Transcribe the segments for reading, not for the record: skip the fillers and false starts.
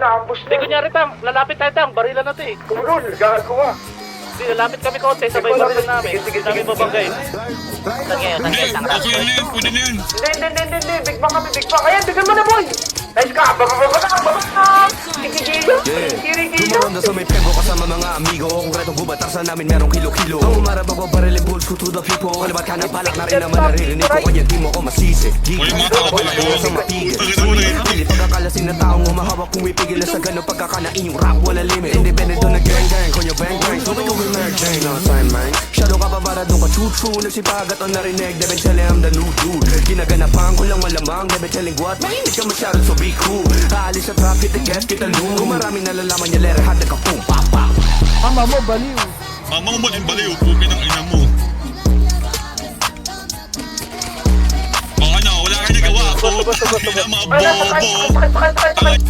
na-ambush Hindi, na. kunyari tam, lalapit tayo tam, barilan na to eh. Kumulol, gagawa. Hindi, lalapit kami konti, sabay barilan namin. Sige, sige, Namin sige. babanggay. Hindi, okay na yan, pwede na yan. Hindi. Big bang kami, big bang. Ayan, bigyan mo na, boy. Nice ka, baba. Ikigilo. Tumaronda sa may pego kasama mga amigo. Kung retong gubatarsan namin merong kilo-kilo. Ang umarap ako baril bulls ko to the people. Alabat ka na balak na rin naman naririnig ko. Kaya di mo ko masisi. Di Uy, ko mga ako kapatid na ko. sa matigil. Pagkita mo na yun. Pili pagkakalasin na taong humahawak. Pumipigil na sa ganong pagkakanain. Yung rap wala limit. Independent doon na gang. Kung yung bang. So we going Mary Jane on time, man. Shadow ka pa para doon ka choo-choo. Nagsipagat o narinig. Debe telling I'm the new dude. Ginaganapan ko lang malamang. Debe telling what? Mainit ka masyado so be cool. Aalis sa trap, hit the gas, kita loom. Kung marami nalalaman niya, lere hat, nagka-pum, pa. Mama mo, baliw. Mama mo maling baliw, pukin ang ina mo. O ano, wala ka nagawa po. Ina mga bobo.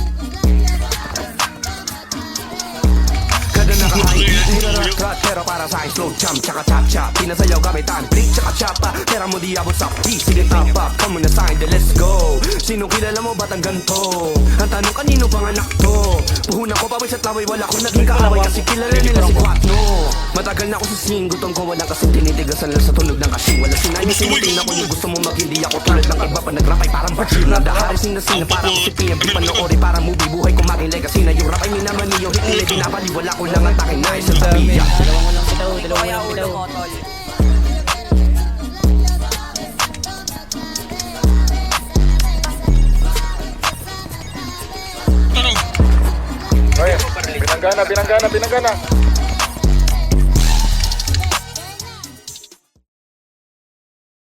Kada nakahain, nirarat, pero para sa akin slow jump, tsaka chop. Pinasayaw gamit ang blick, tsaka chapa. Pera mo di abot sa peace, sige top up. Come on na sign, then let's go. Sino kilala mo ba't ang ganto? Ang tanong kanino bang anak to? Puhunan ko pawis at laway, wala ko naging kaaway kasi kilala nila si Quatno. Matagal na ako sa sing, gutom ko walang kasing tinitigasan lang sa tunog ng kasing. Wala sinayang sinutin ako yung gusto mo mag-hindi ako tulad ng iba pa nagrapay parang bachir. Nandahari sing-nasing na parang si PMP panoorin parang movie. Buhay ko maging legacy na yung rap ay minaman niyo. Hitili binabaliwala ko lang ang takin na isa sa biya. Dalawang bitaw. Ano? Ay, binanggana.